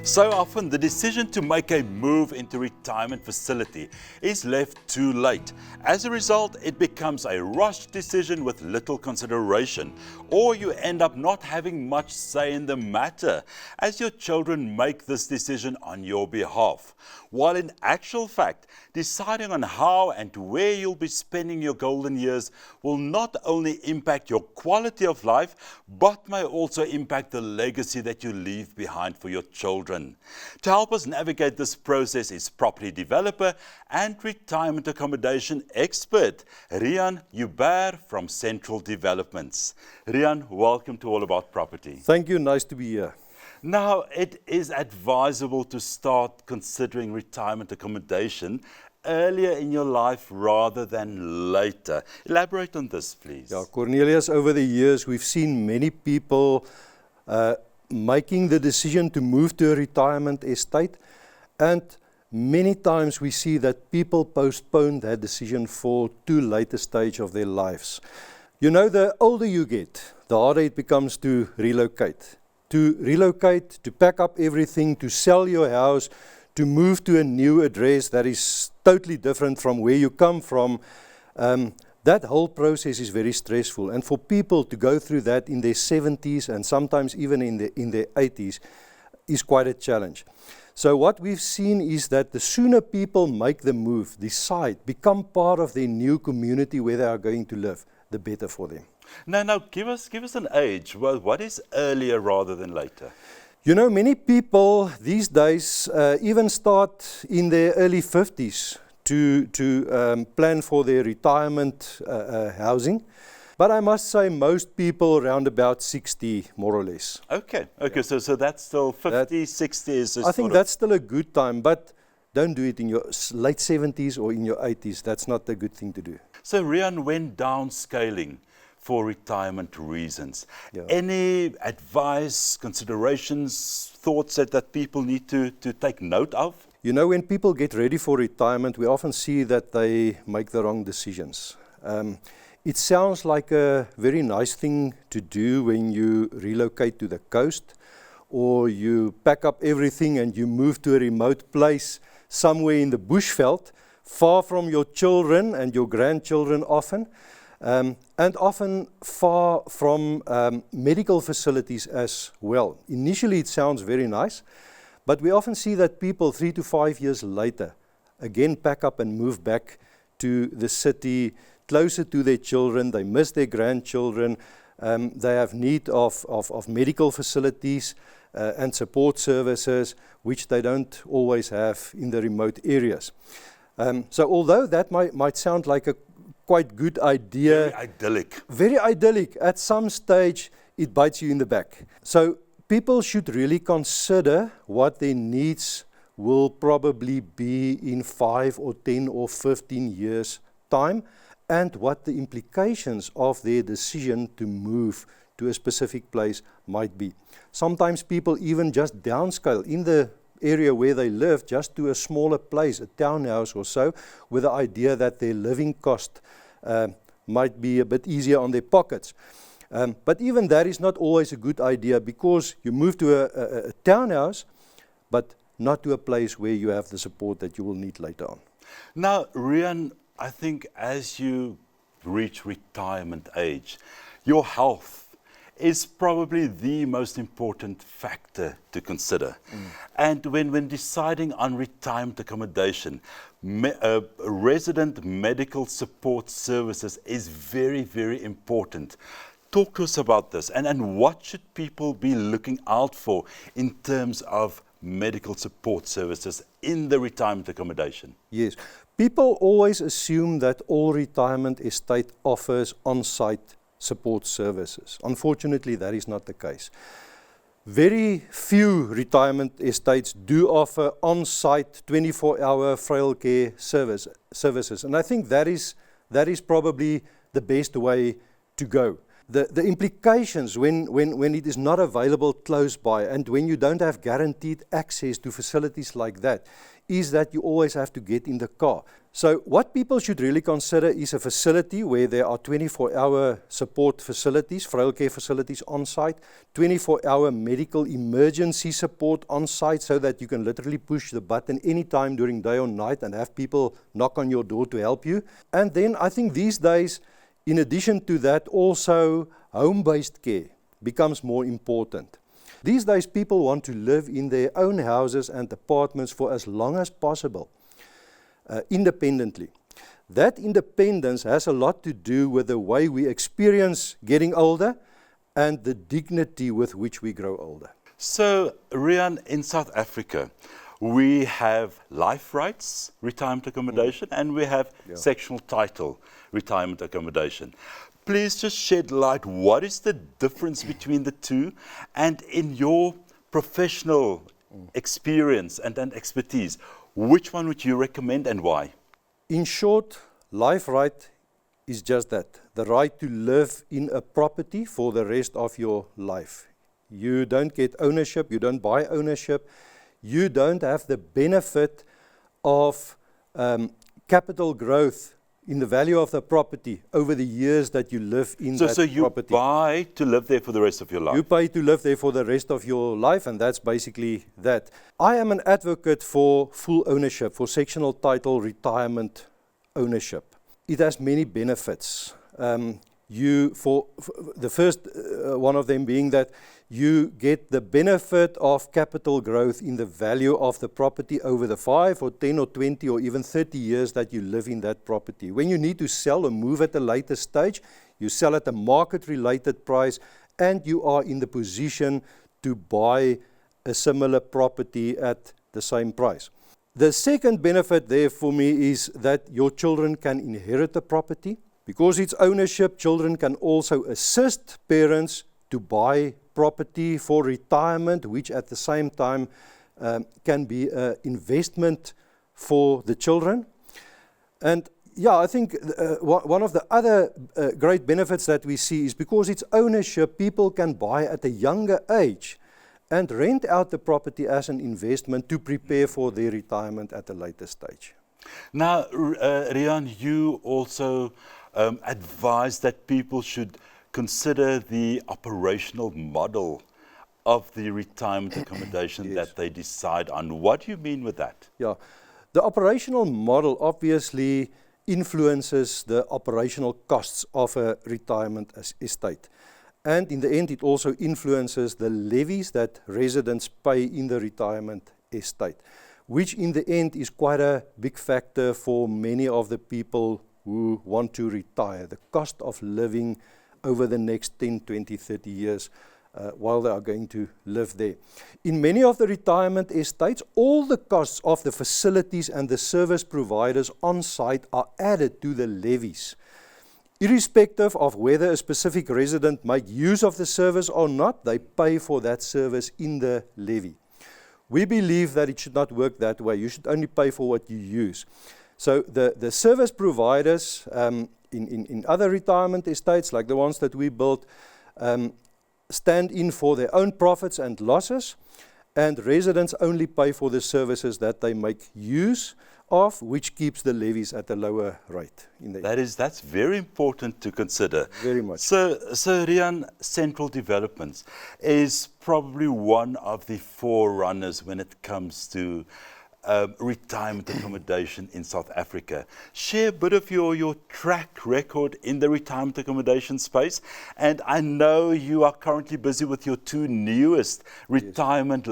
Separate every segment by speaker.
Speaker 1: So often, the decision to make a move into retirement facility is left too late. As a result, it becomes a rushed decision with little consideration, or you end up not having much say in the matter as your children make this decision on your behalf. While in actual fact, deciding on how and where you'll be spending your golden years will not only impact your quality of life, but may also impact the legacy that you leave behind for your children. To help us navigate this process is property developer and retirement accommodation expert, Rian Joubert from Central Developments. Rian, welcome to All About Property.
Speaker 2: Thank you, nice to be here.
Speaker 1: Now, it is advisable to start considering retirement accommodation earlier in your life rather than later. Elaborate on this, please.
Speaker 2: Yeah, Cornelius, over the years we've seen many people making the decision to move to a retirement estate, and many times we see that people postpone that decision for too late a stage of their lives. You know, the older you get, the harder it becomes to relocate. To pack up everything, to sell your house, to move to a new address that is totally different from where you come from. That whole process is very stressful, and for people to go through that in their 70s and sometimes even in their 80s is quite a challenge. So what we've seen is that the sooner people make the move, decide, become part of their new community where they are going to live, the better for them.
Speaker 1: Now, give us an age. Well, what is earlier rather than later?
Speaker 2: You know, many people these days even start in their early 50s to plan for their retirement housing. But I must say most people around about 60, more or less.
Speaker 1: Okay, so that's still 50, 60 is
Speaker 2: I think that's still a good time, but don't do it in your late 70s or in your 80s. That's not a good thing to do.
Speaker 1: So Rian, when downscaling for retirement reasons,
Speaker 2: Yeah.
Speaker 1: any advice, considerations, thoughts that people need to take note of?
Speaker 2: You know, when people get ready for retirement, we often see that they make the wrong decisions. It sounds like a very nice thing to do when you relocate to the coast, or you pack up everything and you move to a remote place somewhere in the bushveld, far from your children and your grandchildren often, and often far from medical facilities as well. Initially it sounds very nice, but we often see that people 3 to 5 years later again pack up and move back to the city, closer to their children. They miss their grandchildren. They have need of medical facilities and support services, which they don't always have in the remote areas. So although that might sound like a quite good idea, very idyllic, at some stage it bites you in the back. So people should really consider what their needs will probably be in 5 or 10 or 15 years' time, and what the implications of their decision to move to a specific place might be. Sometimes people even just downscale in the area where they live just to a smaller place, a townhouse or so, with the idea that their living cost might be a bit easier on their pockets. But even that is not always a good idea, because you move to a townhouse, but not to a place where you have the support that you will need later on.
Speaker 1: Now, Rian, I think as you reach retirement age, your health is probably the most important factor to consider. And when deciding on retirement accommodation, resident medical support services is very, very important. Talk to us about this, and what should people be looking out for in terms of medical support services in the retirement accommodation?
Speaker 2: Yes. People always assume that all retirement estate offers on-site support services. Unfortunately, that is not the case. Very few retirement estates do offer on-site 24-hour frail care services, and I think that is probably the best way to go. The implications when it is not available close by, and when you don't have guaranteed access to facilities like that, is that you always have to get in the car. So what people should really consider is a facility where there are 24-hour support facilities, frail care facilities on site, 24-hour medical emergency support on site so that you can literally push the button anytime during day or night and have people knock on your door to help you. And then I think these days, in addition to that, also home-based care becomes more important. These days, people want to live in their own houses and apartments for as long as possible, independently. That independence has a lot to do with the way we experience getting older and the dignity with which we grow older.
Speaker 1: So, Riaan, in South Africa, we have life rights, retirement accommodation, and we have sectional title, retirement accommodation. Please just shed light, what is the difference between the two? And in your professional experience and expertise, which one would you recommend and why?
Speaker 2: In short, life right is just that, the right to live in a property for the rest of your life. You don't get ownership, you don't buy ownership, you don't have the benefit of capital growth in the value of the property over the years that you live in that property.
Speaker 1: So you buy to live there for the rest of your life?
Speaker 2: You pay to live there for the rest of your life, and that's basically that. I am an advocate for full ownership, for sectional title retirement ownership. It has many benefits. For the first one of them being that you get the benefit of capital growth in the value of the property over the 5 or 10 or 20 or even 30 years that you live in that property. When you need to sell or move at a later stage, you sell at a market-related price and you are in the position to buy a similar property at the same price. The second benefit there for me is that your children can inherit the property. Because it's ownership, children can also assist parents to buy property for retirement, which at the same time can be an investment for the children. And yeah, I think one of the other great benefits that we see is because it's ownership, people can buy at a younger age and rent out the property as an investment to prepare for their retirement at a later stage.
Speaker 1: Now, Riaan, you also advise that people should consider the operational model of the retirement accommodation that they decide on. What do you mean with that?
Speaker 2: Yeah, the operational model obviously influences the operational costs of a retirement estate. And in the end, it also influences the levies that residents pay in the retirement estate, which in the end is quite a big factor for many of the people who want to retire. The cost of living over the next 10, 20, 30 years while they are going to live there. In many of the retirement estates, all the costs of the facilities and the service providers on site are added to the levies. Irrespective of whether a specific resident make use of the service or not, they pay for that service in the levy. We believe that it should not work that way. You should only pay for what you use. So the service providers in other retirement estates, like the ones that we built, stand in for their own profits and losses, and residents only pay for the services that they make use of, which keeps the levies at a lower rate.
Speaker 1: That's very important to consider.
Speaker 2: Very much.
Speaker 1: So Riaan, Central Developments is probably one of the forerunners when it comes to retirement accommodation in South Africa. Share a bit of your track record in the retirement accommodation space. And I know you are currently busy with your two newest retirement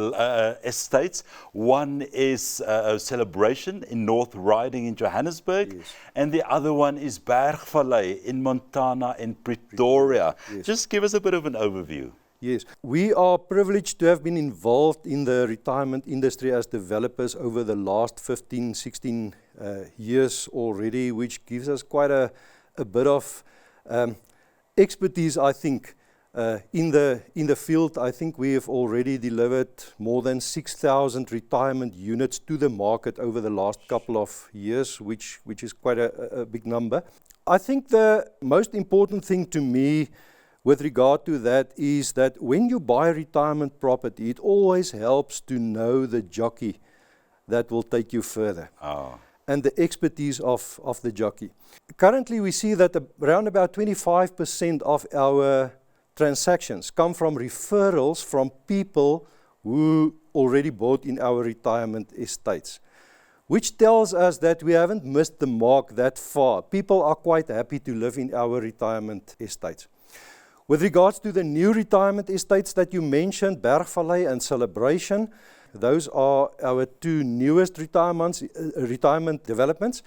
Speaker 1: estates. One is Celebration in North Riding in Johannesburg, and the other one is Bergvallei in Montana in Pretoria. Just give us a bit of an overview.
Speaker 2: Yes, we are privileged to have been involved in the retirement industry as developers over the last 15, 16 years already, which gives us quite a bit of expertise, I think, in the field. I think we have already delivered more than 6,000 retirement units to the market over the last couple of years, which is quite a big number. I think the most important thing to me with regard to that is that when you buy retirement property, it always helps to know the jockey that will take you further.
Speaker 1: Oh.
Speaker 2: And the expertise of the jockey. Currently we see that around about 25% of our transactions come from referrals from people who already bought in our retirement estates, which tells us that we haven't missed the mark that far. People are quite happy to live in our retirement estates. With regards to the new retirement estates that you mentioned, Bergvallei and Celebration, those are our two newest retirement developments.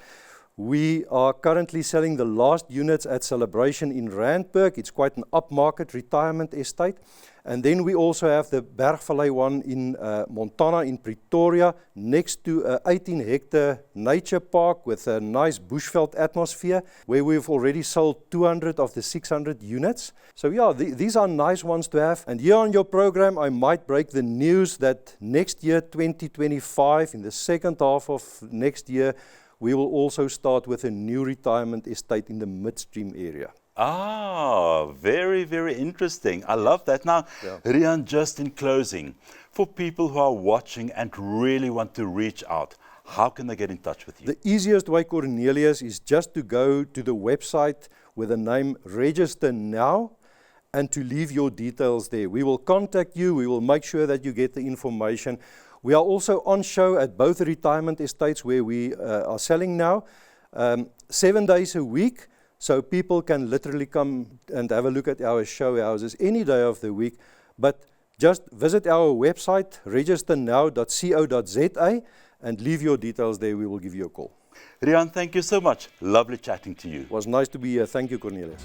Speaker 2: We are currently selling the last units at Celebration in Randburg. It's quite an upmarket retirement estate. And then we also have the Bergvallei one in Montana in Pretoria, next to an 18-hectare nature park with a nice bushveld atmosphere, where we've already sold 200 of the 600 units. So yeah, these are nice ones to have. And here on your program, I might break the news that next year, 2025, in the second half of next year, we will also start with a new retirement estate in the midstream area.
Speaker 1: Ah, very, very interesting. I love that. Now, Riaan, just in closing, for people who are watching and really want to reach out, how can they get in touch with you?
Speaker 2: The easiest way, Cornelius, is just to go to the website with the name Register Now and to leave your details there. We will contact you. We will make sure that you get the information. We are also on show at both the retirement estates where we are selling now, 7 days a week. So people can literally come and have a look at our show houses any day of the week. But just visit our website, registernow.co.za, and leave your details there. We will give you a call.
Speaker 1: Riaan, thank you so much. Lovely chatting to you.
Speaker 2: It was nice to be here. Thank you, Cornelius.